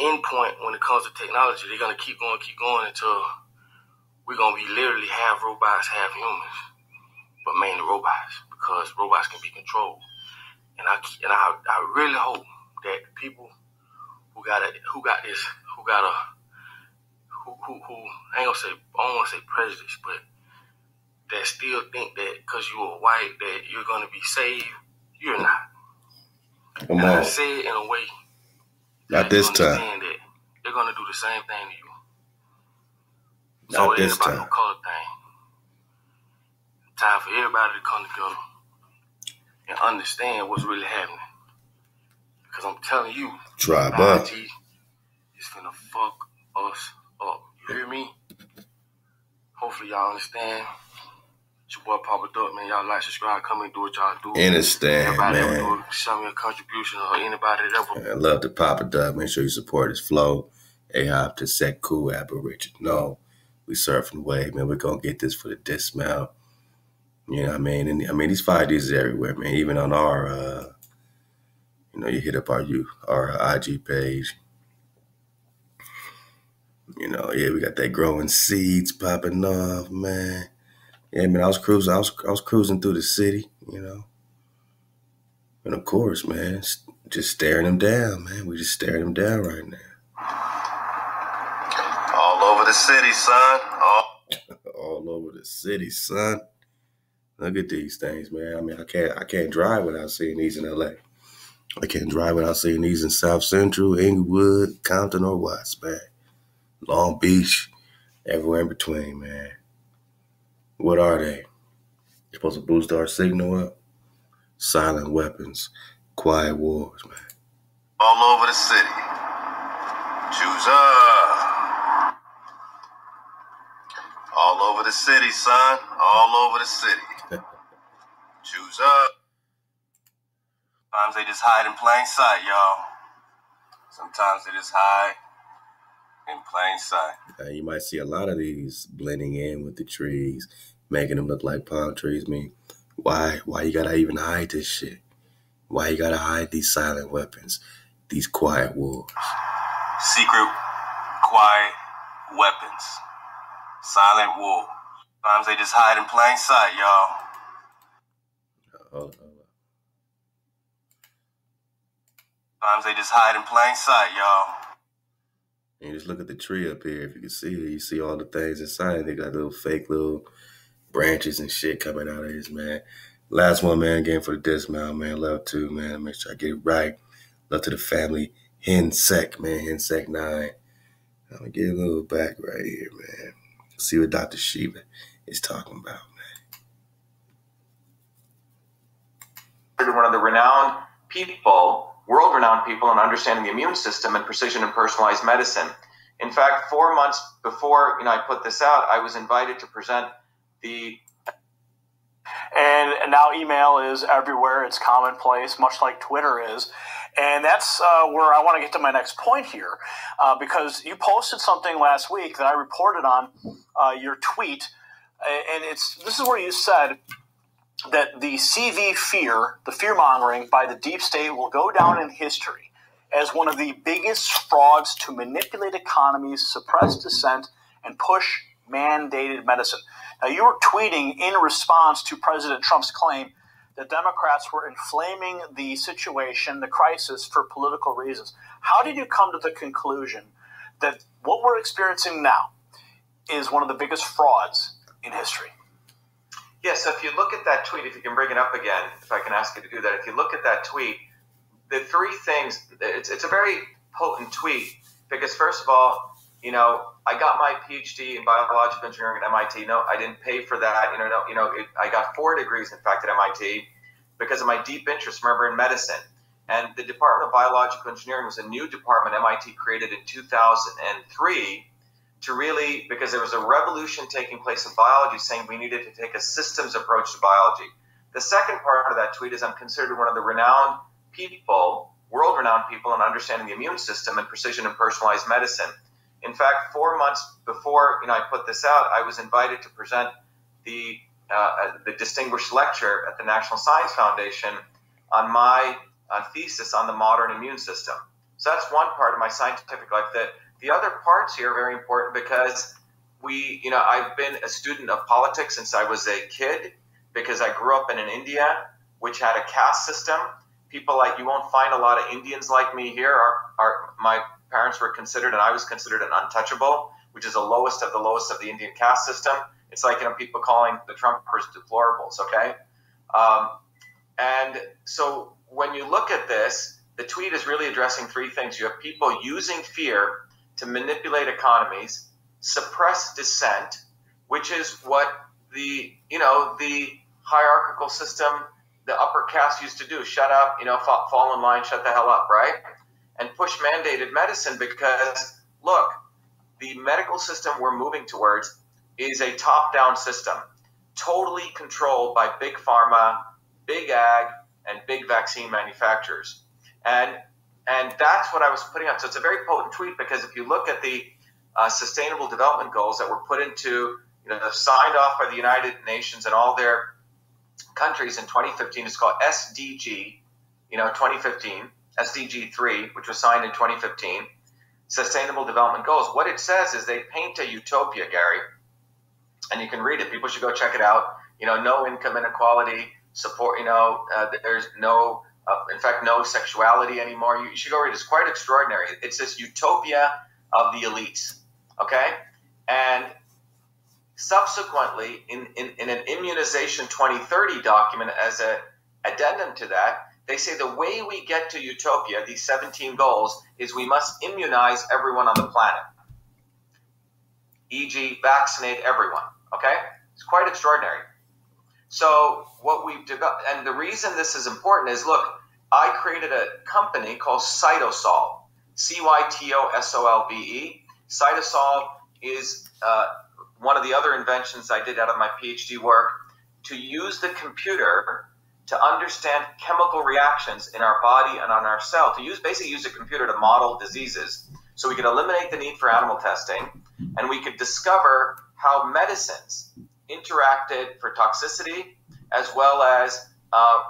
end point when it comes to technology. They're gonna keep going until we're gonna be literally half robots, half humans, but mainly robots, because robots can be controlled. And I really hope that the people who I ain't gonna say, I don't want to say prejudice, but that still think that because you are white that you're gonna be saved, you're not. Come on. I say it in a way not this time. That they're gonna do the same thing to you. Not so this time. No color thing. Time for everybody to come together and understand what's really happening. Because I'm telling you, 5G is finna fuck us up. You hear me? Hopefully y'all understand. It's your boy Papa Duck, man. Y'all like, subscribe, come and do what y'all do. Understand, everybody man. Ever do, send me a contribution or anybody that ever. I love the Papa Duck. Make sure you support his flow. Ahab to set cool Aboriginal. No, we surfing the wave, man. We're going to get this for the dismount. You know what I mean? And these 5Ds is everywhere, man. Even on our, you hit up our IG page. We got that growing seeds popping off, man. Yeah, man, I was cruising through the city, And of course, man, just staring them down, man. We just staring them down right now. the city, son. All over the city, son. Look at these things, man. I mean, I can't drive without seeing these in LA. I can't drive without seeing these in South Central, Inglewood, Compton, or Watts, man. Long Beach, everywhere in between, man. What are they? You're supposed to boost our signal up? Silent weapons, quiet wars, man. All over the city. Choose up. All over the city, son. All over the city. Choose up. Sometimes they just hide in plain sight, y'all. Sometimes they just hide in plain sight. You might see a lot of these blending in with the trees, making them look like palm trees. I mean, why you gotta even hide this shit? Why you gotta hide these silent weapons, these quiet wars? Secret, quiet weapons, silent war. Sometimes they just hide in plain sight, y'all. Hold on. Sometimes they just hide in plain sight, y'all. And you just look at the tree up here. If you can see it, you see all the things inside. They got little fake little branches and shit coming out of this, man. Last one, man, again for the dismount, man. Love to, man. Make sure I get it right. Love to the family. Hensec, man. Hensec 9. I'm going to get a little back right here, man. See what Dr. Shiva is talking about, man. One of the renowned people, world-renowned people in understanding the immune system and precision and personalized medicine. In fact, 4 months before I put this out, I was invited to present the... And now email is everywhere. It's commonplace, much like Twitter is. And that's where I want to get to my next point here, because you posted something last week that I reported on your tweet, and this is where you said that the CV fear, the fear-mongering by the deep state will go down in history as one of the biggest frauds to manipulate economies, suppress dissent, and push mandated medicine. Now, you were tweeting in response to President Trump's claim that Democrats were inflaming the situation, the crisis, for political reasons. How did you come to the conclusion that what we're experiencing now is one of the biggest frauds in history? Yeah, so if you look at that tweet, if you can bring it up again, if I can ask you to do that, if you look at that tweet, the three things, it's a very potent tweet because, first of all, I got my PhD in biological engineering at MIT. No, I didn't pay for that. I got 4 degrees, in fact, at MIT because of my deep interest, remember, in medicine. And the Department of Biological Engineering was a new department MIT created in 2003 to really, because there was a revolution taking place in biology saying we needed to take a systems approach to biology. The second part of that tweet is I'm considered one of the renowned people, world-renowned people in understanding the immune system and precision and personalized medicine. In fact, 4 months before I put this out, I was invited to present the distinguished lecture at the National Science Foundation on my thesis on the modern immune system. So that's one part of my scientific life. The other parts here are very important because I've been a student of politics since I was a kid because I grew up in India, which had a caste system. People you won't find a lot of Indians like me here. My parents were considered, and I was considered an untouchable, which is the lowest of the Indian caste system. It's like, people calling the Trumpers deplorables, okay? And so when you look at this, the tweet is really addressing 3 things. You have people using fear to manipulate economies, suppress dissent, which is what the hierarchical system, the upper caste used to do. Shut up, fall in line, shut the hell up, right? And push mandated medicine because, look, the medical system we're moving towards is a top-down system, totally controlled by big pharma, big ag, and big vaccine manufacturers. And that's what I was putting out. So it's a very potent tweet because if you look at the Sustainable Development Goals that were put into, signed off by the United Nations and all their countries in 2015, it's called SDG, 2015, SDG 3, which was signed in 2015, Sustainable Development Goals. What it says is they paint a utopia, Gary, and you can read it. People should go check it out. No income inequality, support, there's no, in fact, no sexuality anymore. You should go read it. It's quite extraordinary. It's this utopia of the elites, okay? And subsequently, in an Immunization 2030 document as an addendum to that, they say the way we get to utopia, these 17 goals, is we must immunize everyone on the planet. E.g., vaccinate everyone. Okay? It's quite extraordinary. So what we've developed, and the reason this is important is, look, I created a company called Cytosolve, Cytosolve. Cytosolve is one of the other inventions I did out of my PhD work, to use the computer to understand chemical reactions in our body and on our cell, basically use a computer to model diseases, so we could eliminate the need for animal testing, and we could discover how medicines interacted for toxicity as well as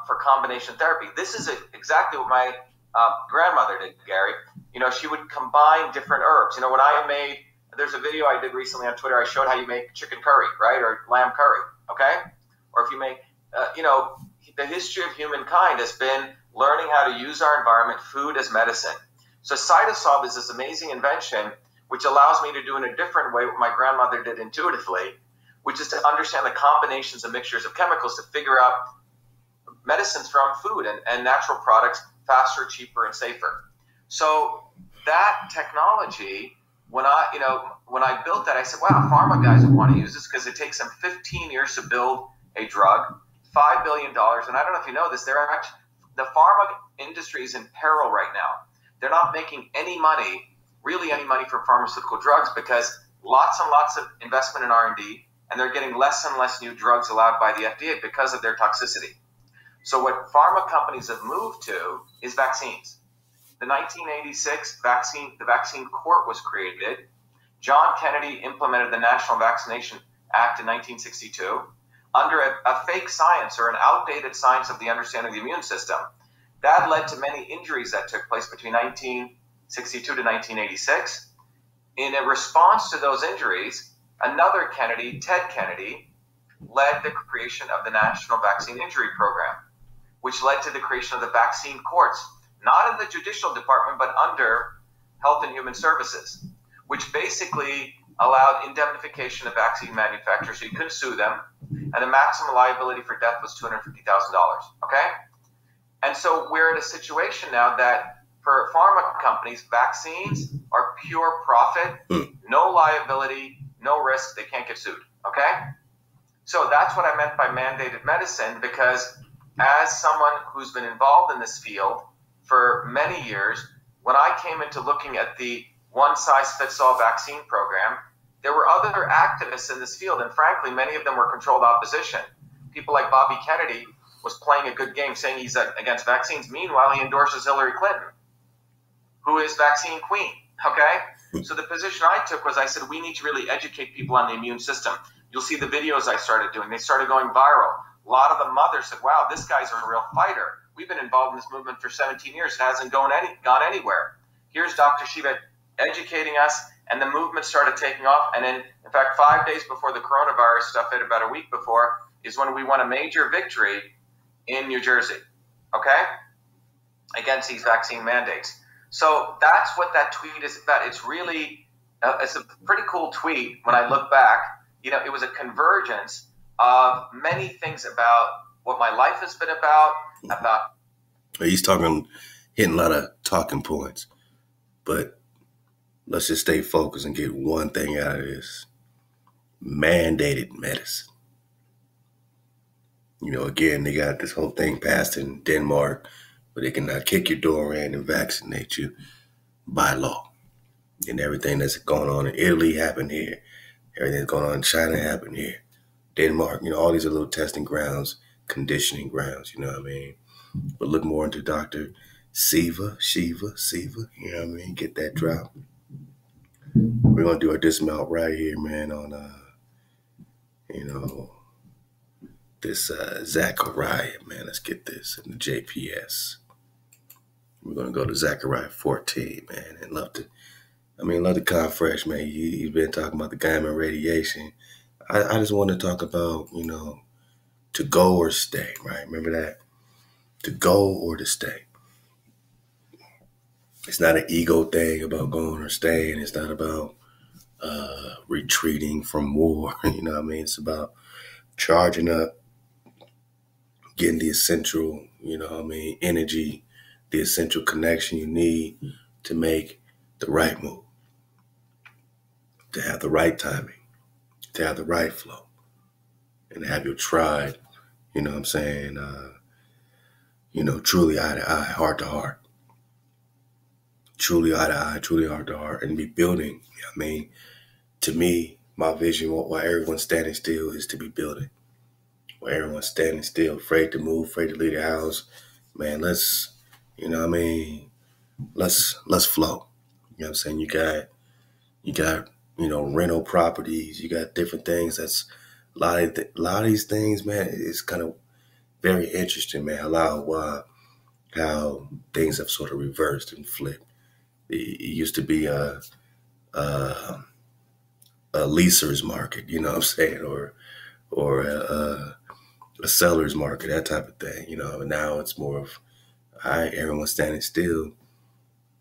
for combination therapy. This is exactly what my grandmother did, Gary. You know, she would combine different herbs. You know, when I made, there's a video I did recently on Twitter, I showed how you make chicken curry, right, or lamb curry, okay? Or if you make, you know, the history of humankind has been learning how to use our environment, food as medicine. So Cytosolve is this amazing invention which allows me to do in a different way what my grandmother did intuitively, which is to understand the combinations and mixtures of chemicals to figure out medicines from food and natural products faster, cheaper, and safer. So that technology, when I built that, I said, wow, pharma guys would want to use this because it takes them 15 years to build a drug, $5 billion. And I don't know if you know this, the pharma industry is in peril right now. They're not making any money, really any money from pharmaceutical drugs, because lots and lots of investment in R&D, and they're getting less and less new drugs allowed by the FDA because of their toxicity. So what pharma companies have moved to is vaccines. The 1986 the vaccine court was created. John Kennedy implemented the National Vaccination Act in 1962 under a fake science, or an outdated science of the understanding of the immune system. That led to many injuries that took place between 1962 to 1986. In a response to those injuries, another Kennedy, Ted Kennedy, led the creation of the National Vaccine Injury Program, which led to the creation of the vaccine courts, not in the judicial department, but under Health and Human Services, which basically allowed indemnification of vaccine manufacturers, so you couldn't sue them, and the maximum liability for death was $250,000, okay? And so we're in a situation now that for pharma companies, vaccines are pure profit, no liability, no risk, they can't get sued, okay? So that's what I meant by mandated medicine, because as someone who's been involved in this field for many years, when I came into looking at the one-size-fits-all vaccine program, there were other activists in this field, and frankly, many of them were controlled opposition. People like Bobby Kennedy was playing a good game, saying he's against vaccines. Meanwhile, he endorses Hillary Clinton, who is vaccine queen, okay? So the position I took was, I said, we need to really educate people on the immune system. You'll see the videos I started doing. They started going viral. A lot of the mothers said, wow, this guy's a real fighter. We've been involved in this movement for 17 years. It hasn't gone anywhere. Here's Dr. Shiva educating us, and the movement started taking off. And in fact, 5 days before the coronavirus stuff hit, about a week before, is when we won a major victory in New Jersey, okay, against these vaccine mandates. So that's what that tweet is about. It's really, it's a pretty cool tweet when I look back. You know, it was a convergence of many things about what my life has been about. He's hitting a lot of talking points, but let's just stay focused and get one thing out of this. Mandated medicine. You know, again, they got this whole thing passed in Denmark where they can kick your door in and vaccinate you by law. And everything that's going on in Italy happened here. Everything that's going on in China happened here. Denmark, you know, all these are little testing grounds, conditioning grounds, you know what I mean? But look more into Dr. Shiva, you know what I mean? Get that drop. We're going to do a dismount right here, man, on, this Zechariah, man. Let's get this in the JPS. We're going to go to Zechariah 14, man, and love the Confresh, man. You've been talking about the gamma radiation. I just want to talk about, you know, to go or stay, right? Remember that? To go or to stay. It's not an ego thing about going or staying. It's not about retreating from war. You know what I mean? It's about charging up, getting the essential, you know what I mean, energy, the essential connection you need to make the right move, to have the right timing, to have the right flow, and to have your tribe, you know what I'm saying, truly eye to eye, heart to heart. Truly eye to eye, truly heart to heart, and be building. You know what I mean? To me, my vision, while everyone's standing still, is to be building. While everyone's standing still, afraid to move, afraid to leave the house, man, let's, you know what I mean, let's flow. You know what I'm saying? You got, rental properties, you got different things. That's a lot of these things, man, it's kind of very interesting, man, how things have sort of reversed and flipped. It used to be a leaser's market, you know what I'm saying, or a seller's market, that type of thing, and now it's more of, all right, everyone's standing still.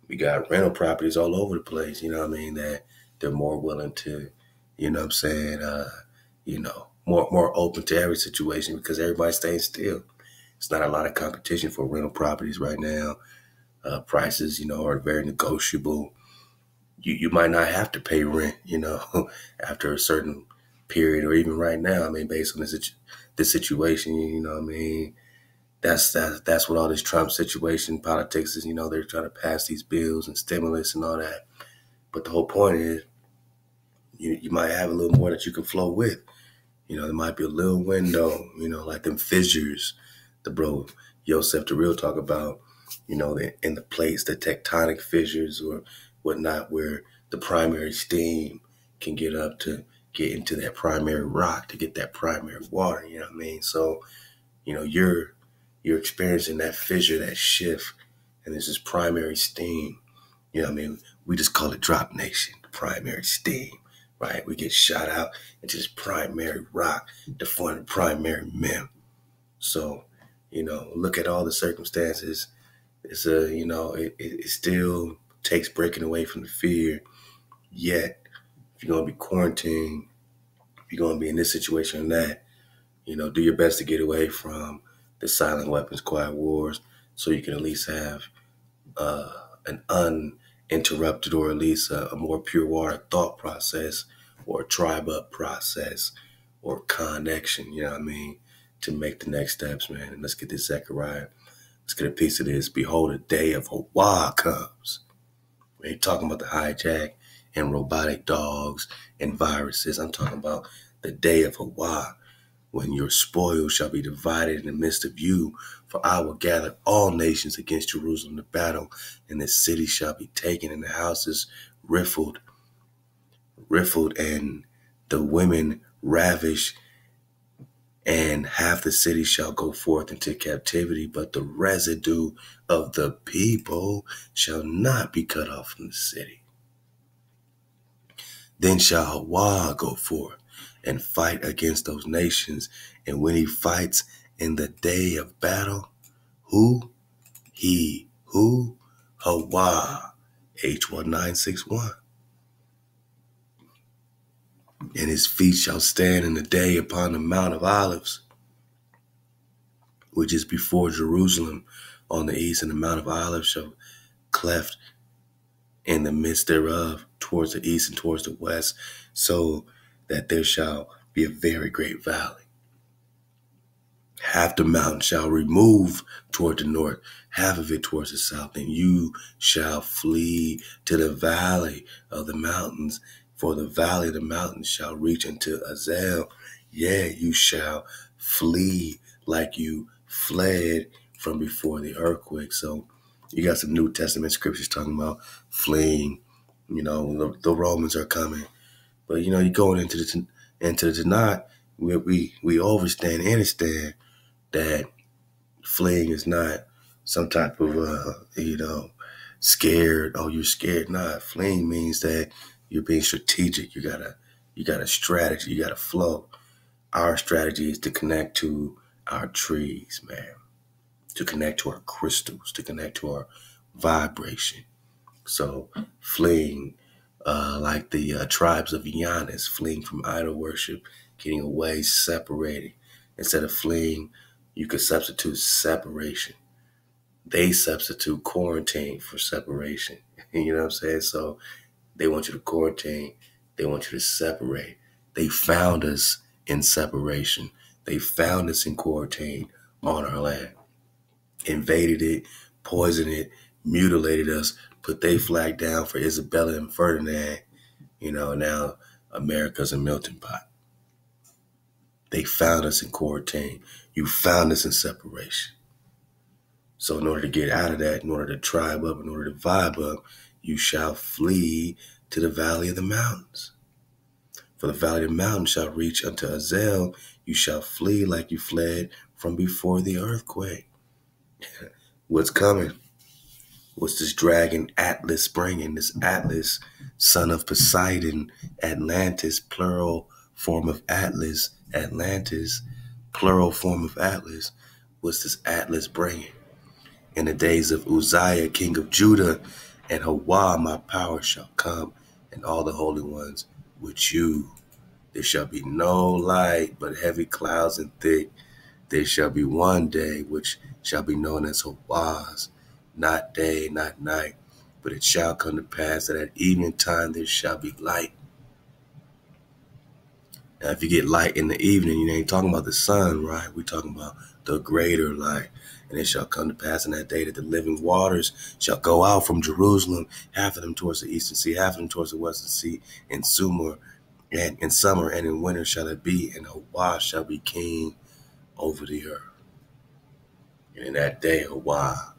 We got rental properties all over the place, you know what I mean, that they're more willing to, you know what I'm saying, more open to every situation because everybody's staying still. It's not a lot of competition for rental properties right now. Prices, are very negotiable. You might not have to pay rent, after a certain period, or even right now. I mean, based on this situation, you know what I mean? That's what all this Trump situation, politics is, they're trying to pass these bills and stimulus and all that. But the whole point is you might have a little more that you can flow with. There might be a little window, like them fissures, the bro Yosef the Real talk about, in the plates, the tectonic fissures or whatnot, where the primary steam can get into that primary rock to get that primary water, you know what I mean? So, you're experiencing that fissure, that shift, and there's this primary steam, you know what I mean? We just call it Drop Nation, the primary steam, right? We get shot out into this primary rock to form the primary mem. So, look at all the circumstances. It's it still takes breaking away from the fear. Yet, if you're going to be quarantined, if you're going to be in this situation and that, do your best to get away from the silent weapons, quiet wars, so you can at least have an uninterrupted, or at least a more pure water thought process, or a tribe up process, or connection, you know what I mean, to make the next steps, man. And let's get this Zechariah. Let's get a piece of this. Behold, a day of Hawa comes. We ain't talking about the hijack and robotic dogs and viruses. I'm talking about the day of Hawa, when your spoil shall be divided in the midst of you. For I will gather all nations against Jerusalem to battle, and the city shall be taken, and the houses riffled, and the women ravished, and half the city shall go forth into captivity, but the residue of the people shall not be cut off from the city. Then shall Hawa go forth and fight against those nations. And when he fights in the day of battle, who? Hawa, H1961. And his feet shall stand in the day upon the Mount of Olives, which is before Jerusalem on the east, and the Mount of Olives shall cleft in the midst thereof, towards the east and towards the west, so that there shall be a very great valley. Half the mountain shall remove toward the north, half of it towards the south, and you shall flee to the valley of the mountains, for the valley of the mountains shall reach into Azel. Yeah, you shall flee like you fled from before the earthquake. So you got some New Testament scriptures talking about fleeing. The Romans are coming. But, you're going into the Tanakh, we understand that fleeing is not some type of, scared. Oh, you're scared. Nah, fleeing means that you're being strategic. You got a strategy. You got a flow. Our strategy is to connect to our trees, man, to connect to our crystals, to connect to our vibration. So fleeing like the tribes of Giannis fleeing from idol worship, getting away, separating. Instead of fleeing, you could substitute separation. They substitute quarantine for separation. You know what I'm saying? So they want you to quarantine. They want you to separate. They found us in separation. They found us in quarantine on our land. Invaded it, poisoned it, mutilated us, put their flag down for Isabella and Ferdinand. You know, now America's a melting pot. They found us in quarantine. You found us in separation. So in order to get out of that, in order to tribe up, in order to vibe up, you shall flee to the valley of the mountains. For the valley of the mountains shall reach unto Azel. You shall flee like you fled from before the earthquake. What's coming? What's this dragon Atlas bringing? This Atlas, son of Poseidon, Atlantis, plural form of Atlas, Atlantis, plural form of Atlas. What's this Atlas bringing? In the days of Uzziah, king of Judah, and Hawa, my power shall come, and all the holy ones with you. There shall be no light, but heavy clouds and thick. There shall be one day which shall be known as Hawa's, not day, not night. But it shall come to pass that at evening time there shall be light. Now, if you get light in the evening, you ain't talking about the sun, right? We're talking about the greater light. And it shall come to pass in that day that the living waters shall go out from Jerusalem, half of them towards the eastern sea, half of them towards the western sea, in summer and in winter shall it be, and Hawa shall be king over the earth. And in that day, Hawa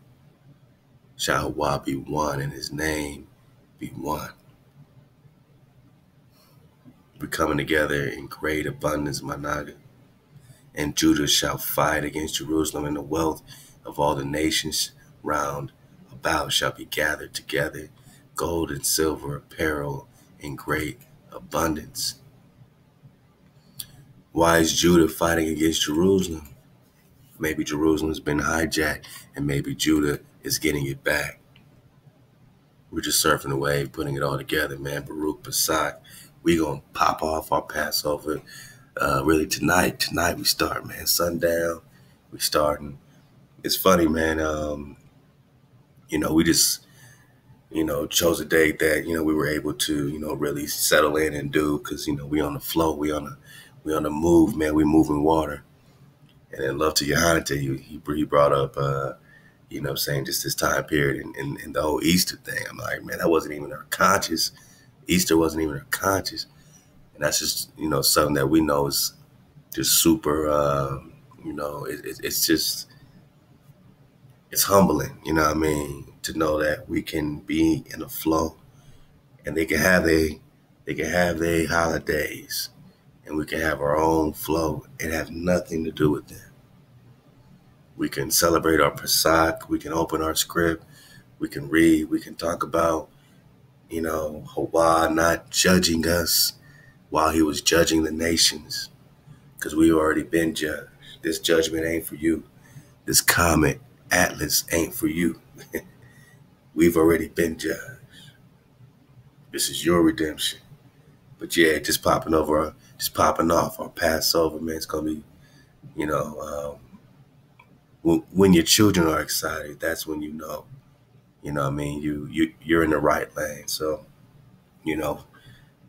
shall Hawa be one, and his name be one. We're coming together in great abundance, my naga. And Judah shall fight against Jerusalem, and the wealth of all the nations round about shall be gathered together, gold and silver, apparel in great abundance. Why is Judah fighting against Jerusalem? Maybe Jerusalem's been hijacked, and maybe Judah is getting it back. We're just surfing the wave, putting it all together, man. Baruch Pasak. We gonna pop off our Passover really tonight. Tonight we start, man. Sundown, we starting. It's funny, man. We just, chose a date that, we were able to, really settle in and do, because, we on the flow, we on the move, man. We moving water. And then love to Yohanita, he brought up, just this time period and the whole Easter thing. I'm like, man, that wasn't even our conscious. Easter wasn't even our conscious. And that's just, something that we know is just super, it's humbling, to know that we can be in a flow, and they can have their holidays, and we can have our own flow and have nothing to do with them. We can celebrate our Pesach, we can open our script, we can read, we can talk about, Hawa not judging us while he was judging the nations, because we've already been judged. This judgment ain't for you. This comet Atlas ain't for you. We've already been judged. This is your redemption. But yeah, just popping off our Passover, man. It's gonna be, when your children are excited, that's when you're in the right lane. So,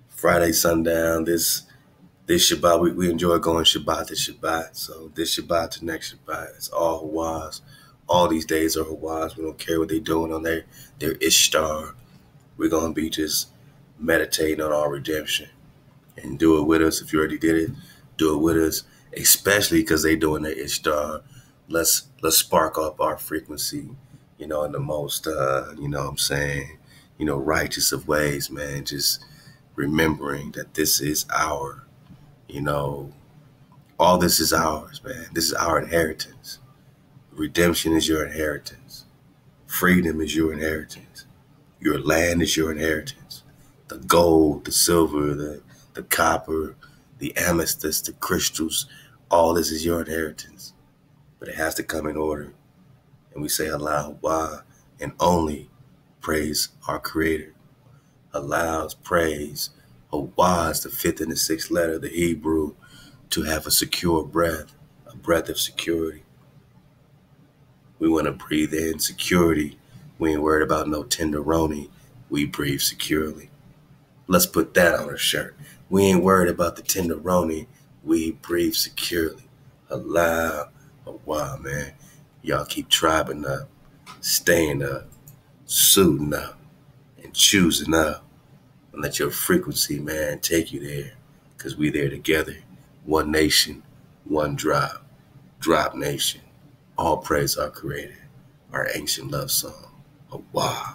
Friday sundown, this Shabbat, we enjoy going Shabbat to Shabbat. So this Shabbat to next Shabbat, it's all Hawas. All these days are Hawas. We don't care what they're doing on their Ishtar. We're going to be just meditating on our redemption. And do it with us. If you already did it, do it with us. Especially because they're doing their Ishtar. Let's spark up our frequency, in the most, righteous of ways, man. Just remembering that this is our, all this is ours, man. This is our inheritance. Redemption is your inheritance. Freedom is your inheritance. Your land is your inheritance. The gold, the silver, the copper, the amethyst, the crystals, all this is your inheritance. But it has to come in order. And we say Allah, Wa, and only praise our Creator. allows praise. Hawa is the fifth and the sixth letter of the Hebrew to have a secure breath, a breath of security. We want to breathe in security. We ain't worried about no TenderRONI. We breathe securely. Let's put that on a shirt. We ain't worried about the TenderRONI. We breathe securely. Allow Hawa, man. Y'all keep tribing up, staying up, suiting up, and choosing up. And let your frequency, man, take you there. Because we there together. One nation, one drop. Drop nation. All praise our creator. Our ancient love song. Hawa.